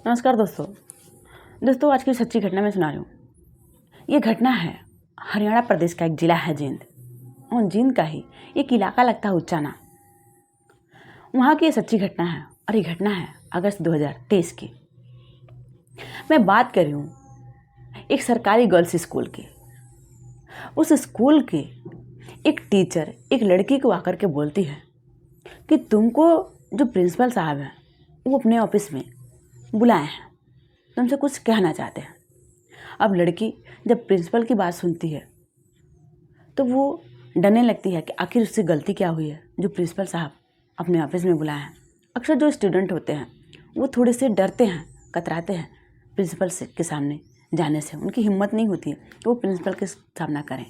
नमस्कार दोस्तों आज की सच्ची घटना मैं सुना रही हूँ। ये घटना है हरियाणा प्रदेश का एक ज़िला है जींद, और जींद का ही एक इलाका लगता है उच्चाना। वहाँ की ये सच्ची घटना है और ये घटना है अगस्त 2023 की। मैं बात कर रही हूँ एक सरकारी गर्ल्स स्कूल की। उस स्कूल के एक टीचर एक लड़की को आकर के बोलती है कि तुमको जो प्रिंसिपल साहब हैं वो अपने ऑफिस में बुलाए हैं, तुमसे कुछ कहना चाहते हैं। अब लड़की जब प्रिंसिपल की बात सुनती है तो वो डरने लगती है कि आखिर उससे गलती क्या हुई है जो प्रिंसिपल साहब अपने ऑफिस में बुलाए हैं। अक्सर जो स्टूडेंट होते हैं वो थोड़े से डरते हैं, कतराते हैं प्रिंसिपल से के सामने जाने से। उनकी हिम्मत नहीं होती है कि वो प्रिंसिपल के सामना करें,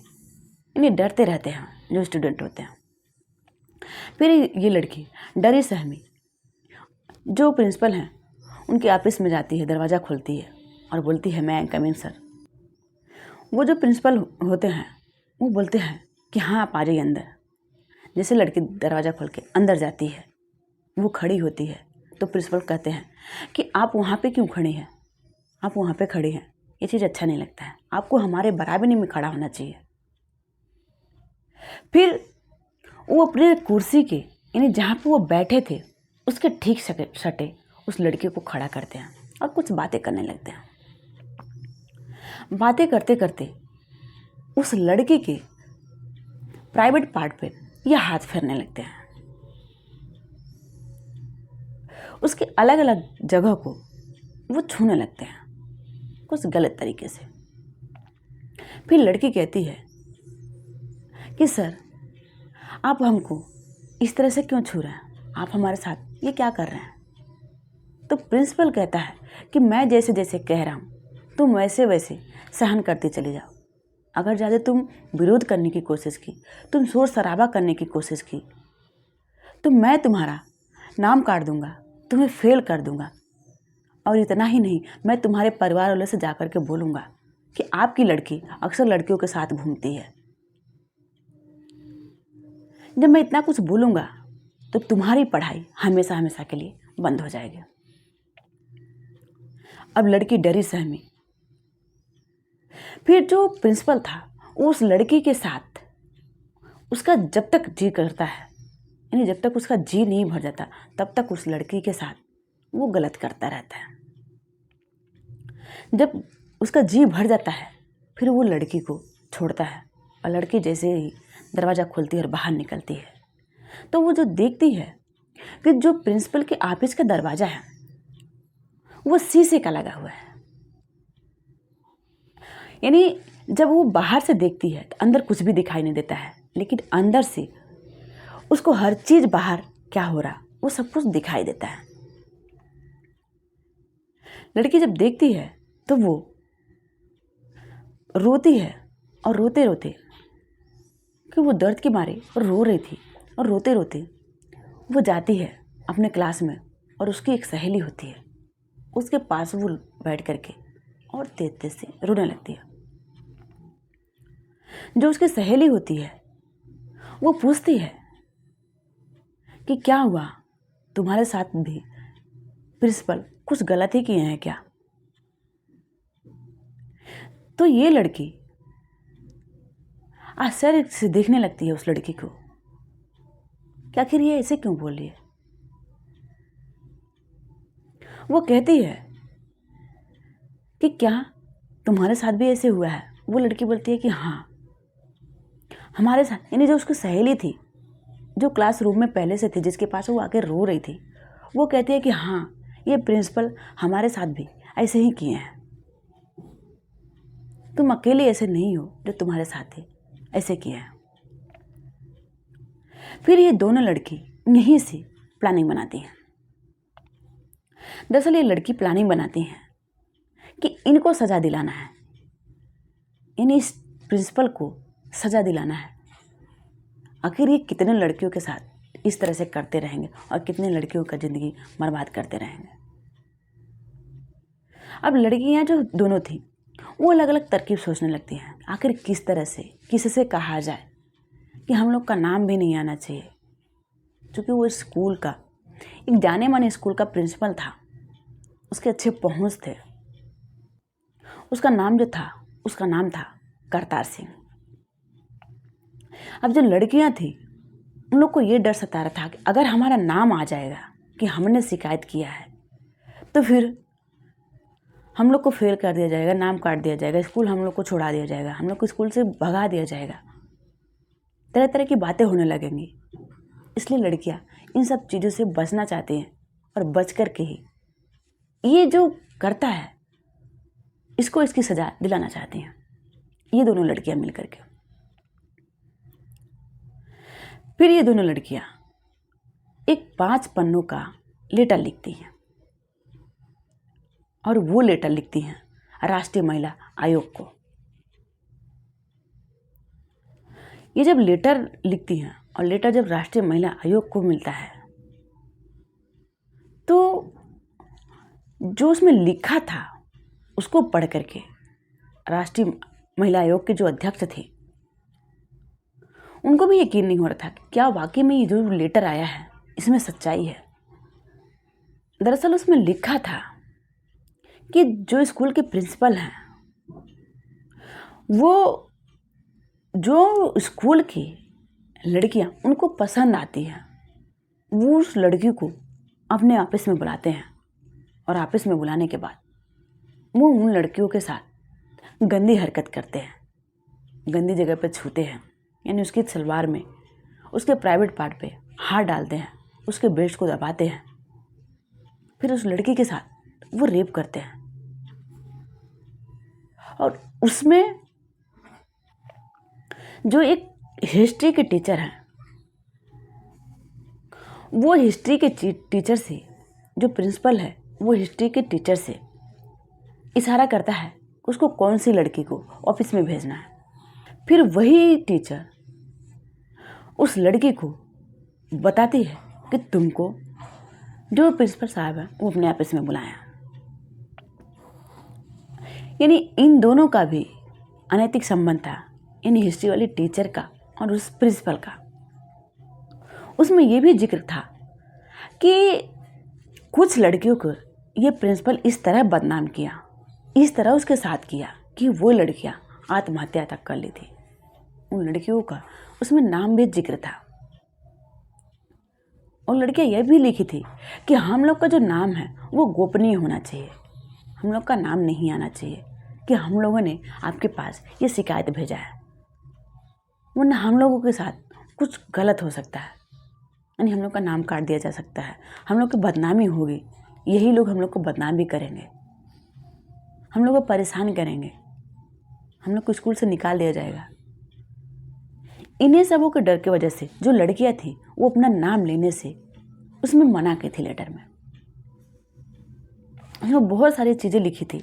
इन्हें डरते रहते हैं जो स्टूडेंट होते हैं। फिर ये लड़की डरी सहमी जो प्रिंसिपल हैं उनके ऑफिस में जाती है, दरवाज़ा खोलती है और बोलती है मैं कम इन सर। वो जो प्रिंसिपल होते हैं वो बोलते हैं कि हाँ आप आ जाइए अंदर। जैसे लड़की दरवाज़ा खोल के अंदर जाती है, वो खड़ी होती है तो प्रिंसिपल कहते हैं कि आप वहाँ पे क्यों खड़ी हैं, आप वहाँ पे खड़ी हैं, ये चीज़ अच्छा नहीं लगता है, आपको हमारे बराबरी में खड़ा होना चाहिए। फिर वो अपने कुर्सी के यानी जहाँ पे वो बैठे थे उसके ठीक सटे उस लड़की को खड़ा करते हैं और कुछ बातें करने लगते हैं। बातें करते करते उस लड़की के प्राइवेट पार्ट पे ये हाथ फेरने लगते हैं, उसके अलग अलग जगह को वो छूने लगते हैं कुछ गलत तरीके से। फिर लड़की कहती है कि सर आप हमको इस तरह से क्यों छू रहे हैं, आप हमारे साथ ये क्या कर रहे हैं। तो प्रिंसिपल कहता है कि मैं जैसे जैसे कह रहा हूँ तुम वैसे वैसे सहन करते चले जाओ। अगर ज़्यादा तुम विरोध करने की कोशिश की, तुम शोर शराबा करने की कोशिश की तो मैं तुम्हारा नाम काट दूंगा, तुम्हें फेल कर दूंगा। और इतना ही नहीं, मैं तुम्हारे परिवार वालों से जाकर के बोलूँगा कि आपकी लड़की अक्सर लड़कियों के साथ घूमती है। जब मैं इतना कुछ बोलूँगा तो तुम्हारी पढ़ाई हमेशा हमेशा के लिए बंद हो जाएगी। अब लड़की डरी सहमी। फिर जो प्रिंसिपल था उस लड़की के साथ उसका जब तक जी करता है, यानी जब तक उसका जी नहीं भर जाता तब तक उस लड़की के साथ वो गलत करता रहता है। जब उसका जी भर जाता है फिर वो लड़की को छोड़ता है और लड़की जैसे ही दरवाज़ा खोलती है और बाहर निकलती है तो वो जो देखती है कि जो प्रिंसिपल के ऑफिस का दरवाज़ा है वो शीशे का लगा हुआ है। यानी जब वो बाहर से देखती है तो अंदर कुछ भी दिखाई नहीं देता है, लेकिन अंदर से उसको हर चीज़ बाहर क्या हो रहा वो सब कुछ दिखाई देता है। लड़की जब देखती है तो वो रोती है और रोते रोते कि वो दर्द के मारे रो रही थी और रोते रोते वो जाती है अपने क्लास में और उसकी एक सहेली होती है उसके पास वो बैठ करके और तेज तेज से रोने लगती है। जो उसकी सहेली होती है वो पूछती है कि क्या हुआ, तुम्हारे साथ भी प्रिंसिपल कुछ गलती किए हैं क्या। तो ये लड़की आश्चर्य से देखने लगती है उस लड़की को कि आखिर ये ऐसे क्यों बोल रही है। वो कहती है कि क्या तुम्हारे साथ भी ऐसे हुआ है। वो लड़की बोलती है कि हाँ हमारे साथ, यानी जो उसकी सहेली थी जो क्लासरूम में पहले से थी जिसके पास वो आके रो रही थी, वो कहती है कि हाँ ये प्रिंसिपल हमारे साथ भी ऐसे ही किए हैं, तुम अकेले ऐसे नहीं हो जो तुम्हारे साथ थे ऐसे किए हैं। फिर ये दोनों लड़की यहीं से प्लानिंग बनाती हैं। दरअसल ये लड़की प्लानिंग बनाती हैं कि इनको सज़ा दिलाना है, इस प्रिंसिपल को सज़ा दिलाना है। आखिर ये कितने लड़कियों के साथ इस तरह से करते रहेंगे और कितने लड़कियों का ज़िंदगी बर्बाद करते रहेंगे। अब लड़कियां जो दोनों थी वो अलग अलग तरकीब सोचने लगती हैं, आखिर किस तरह से किससे कहा जाए कि हम लोग का नाम भी नहीं आना चाहिए। क्योंकि वो स्कूल का एक जाने माने स्कूल का प्रिंसिपल था उसके अच्छे पहुँच थे। उसका नाम जो था, उसका नाम था करतार सिंह। अब जो लड़कियां थी उन लोग को ये डर सता रहा था कि अगर हमारा नाम आ जाएगा कि हमने शिकायत किया है तो फिर हम लोग को फेल कर दिया जाएगा, नाम काट दिया जाएगा, स्कूल हम लोग को छोड़ा दिया जाएगा, हम लोग को स्कूल से भगा दिया जाएगा, तरह तरह की बातें होने लगेंगी। इसलिए लड़कियां इन सब चीज़ों से बचना चाहती हैं और बच कर के ही ये जो करता है इसको इसकी सजा दिलाना चाहती हैं। ये दोनों लड़कियां मिलकर के फिर ये दोनों लड़कियां एक 5 पन्नों का लेटर लिखती हैं और वो लेटर लिखती हैं राष्ट्रीय महिला आयोग को। ये जब लेटर लिखती हैं और लेटर जब राष्ट्रीय महिला आयोग को मिलता है तो जो उसमें लिखा था उसको पढ़ करके राष्ट्रीय महिला आयोग के जो अध्यक्ष थे उनको भी यकीन नहीं हो रहा था कि क्या वाकई में ये जो लेटर आया है इसमें सच्चाई है। दरअसल उसमें लिखा था कि जो स्कूल के प्रिंसिपल हैं वो जो स्कूल की लड़कियां उनको पसंद आती हैं वो उस लड़की को अपने ऑफिस में बुलाते हैं और ऑफिस में बुलाने के बाद वो उन लड़कियों के साथ गंदी हरकत करते हैं, गंदी जगह पे छूते हैं, यानी उसकी सलवार में, उसके प्राइवेट पार्ट पे हाथ डालते हैं, उसके ब्रेस्ट को दबाते हैं, फिर उस लड़की के साथ वो रेप करते हैं। और उसमें जो एक हिस्ट्री के टीचर हैं वो हिस्ट्री के टीचर से, जो प्रिंसिपल है वो हिस्ट्री के टीचर से इशारा करता है उसको कौन सी लड़की को ऑफिस में भेजना है। फिर वही टीचर उस लड़की को बताती है कि तुमको जो प्रिंसिपल साहब है वो अपने ऑफिस में बुलाया। यानी इन दोनों का भी अनैतिक संबंध था, यानी हिस्ट्री वाली टीचर का और उस प्रिंसिपल का। उसमें यह भी जिक्र था कि कुछ लड़कियों को ये प्रिंसिपल इस तरह बदनाम किया, इस तरह उसके साथ किया कि वो लड़कियां आत्महत्या तक कर ली थी। उन लड़कियों का उसमें नाम भी जिक्र था और लड़कियां यह भी लिखी थी कि हम लोग का जो नाम है वो गोपनीय होना चाहिए, हम लोग का नाम नहीं आना चाहिए कि हम लोगों ने आपके पास ये शिकायत भेजा है, वरना हम लोगों के साथ कुछ गलत हो सकता है, यानी हम लोग का नाम काट दिया जा सकता है, हम लोग की बदनामी होगी, यही लोग हम लोग को बदनाम भी करेंगे, हम लोग को परेशान करेंगे, हम लोग को स्कूल से निकाल दिया जाएगा। इन्हीं सबों के डर की वजह से जो लड़कियां थी वो अपना नाम लेने से उसमें मना की थी। लेटर में उसमें बहुत सारी चीज़ें लिखी थी,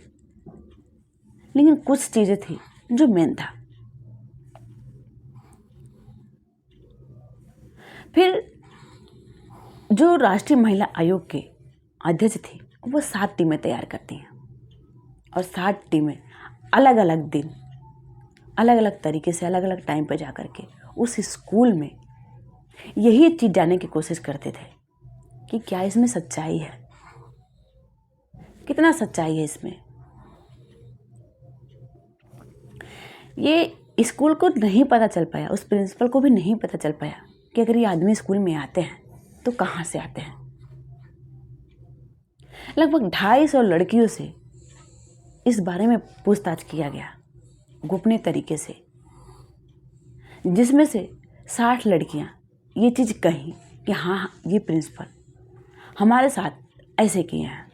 लेकिन कुछ चीज़ें थी जो मेन था। फिर जो राष्ट्रीय महिला आयोग के अध्यक्ष थी वो 7 टीमें तैयार करती हैं और 7 टीमें अलग अलग दिन, अलग अलग तरीके से, अलग अलग टाइम पर जा कर के उस स्कूल में यही चीज़ जानने की कोशिश करते थे कि क्या इसमें सच्चाई है, कितना सच्चाई है इसमें। ये स्कूल को नहीं पता चल पाया, उस प्रिंसिपल को भी नहीं पता चल पाया कि अगर ये आदमी स्कूल में आते हैं तो कहाँ से आते हैं। लगभग 250 लड़कियों से इस बारे में पूछताछ किया गया गोपनीय तरीके से, जिसमें से 60 लड़कियां ये चीज़ कहीं कि हाँ ये प्रिंसिपल हमारे साथ ऐसे किए हैं।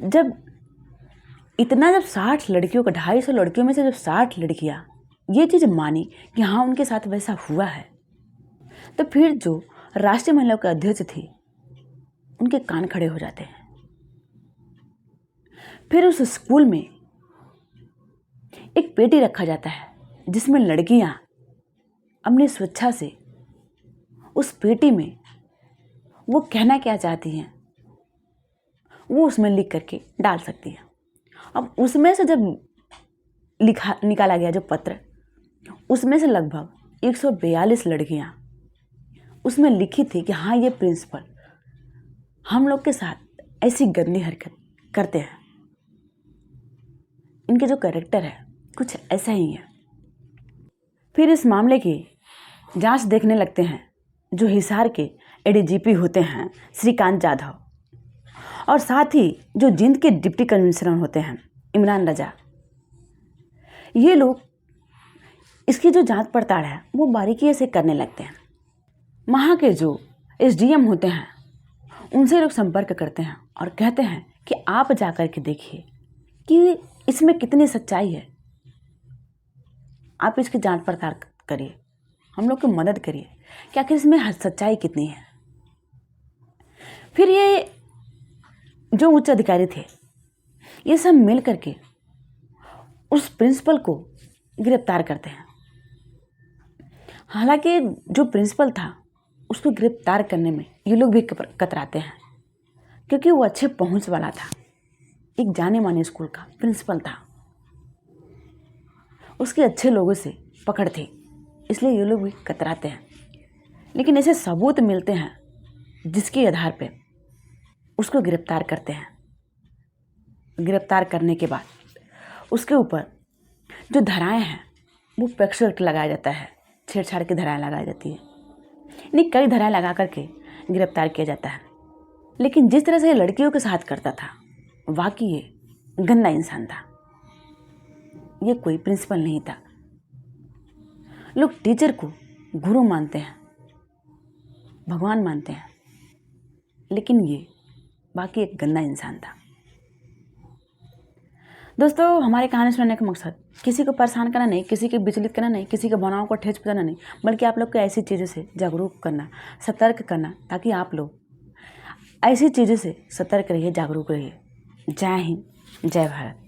जब 60 लड़कियों का, 250 लड़कियों में से जब 60 लड़कियां ये चीज़ मानी कि हाँ उनके साथ वैसा हुआ है, तो फिर जो राष्ट्रीय महिला के अध्यक्ष थी उनके कान खड़े हो जाते हैं। फिर उस स्कूल में एक पेटी रखा जाता है जिसमें लड़कियां अपनी स्वेच्छा से उस पेटी में वो कहना क्या चाहती हैं वो उसमें लिख करके डाल सकती हैं। अब उसमें से जब निकाला गया जो पत्र, उसमें से लगभग 142 लड़कियां उसमें लिखी थी कि हाँ ये प्रिंसिपल हम लोग के साथ ऐसी गंदी हरकत करते हैं। इनके जो कैरेक्टर है कुछ ऐसा ही है। फिर इस मामले की जांच देखने लगते हैं जो हिसार के एडीजीपी होते हैं श्रीकांत जाधव, और साथ ही जो जींद के डिप्टी कमिश्नर होते हैं इमरान रजा। ये लोग इसकी जो जांच पड़ताल है वो बारीकी से करने लगते हैं। वहाँ के जो एसडीएम होते हैं उनसे लोग संपर्क करते हैं और कहते हैं कि आप जा कर के देखिए कि इसमें कितनी सच्चाई है, आप इसकी जांच पड़ताल करिए, हम लोग की मदद करिए कि आखिर इसमें सच्चाई कितनी है। फिर ये जो उच्च अधिकारी थे ये सब मिल करके उस प्रिंसिपल को गिरफ्तार करते हैं। हालांकि जो प्रिंसिपल था उसको गिरफ्तार करने में ये लोग भी कतराते हैं, क्योंकि वो अच्छे पहुंच वाला था, एक जाने माने स्कूल का प्रिंसिपल था, उसके अच्छे लोगों से पकड़ थी, इसलिए ये लोग भी कतराते हैं। लेकिन ऐसे सबूत मिलते हैं जिसके आधार पे उसको गिरफ्तार करते हैं। गिरफ्तार करने के बाद उसके ऊपर जो धाराएं हैं वो पेक्सो एक्ट लगाया जाता है, छेड़छाड़ की धाराएं लगाई जाती है, यानी कई धाराएं लगा करके गिरफ्तार किया जाता है। लेकिन जिस तरह से ये लड़कियों के साथ करता था वाकई ये गंदा इंसान था, ये कोई प्रिंसिपल नहीं था। लोग टीचर को गुरु मानते हैं, भगवान मानते हैं, लेकिन ये बाकी एक गंदा इंसान था। दोस्तों, हमारे कहानी सुनाने का मकसद किसी को परेशान करना नहीं, किसी को विचलित करना नहीं, किसी के भावनाओं को ठेस पहुंचाना नहीं, बल्कि आप लोग को ऐसी चीज़ों से जागरूक करना, सतर्क करना, ताकि आप लोग ऐसी चीज़ों से सतर्क रहिए, जागरूक रहिए। जय हिंद, जय भारत।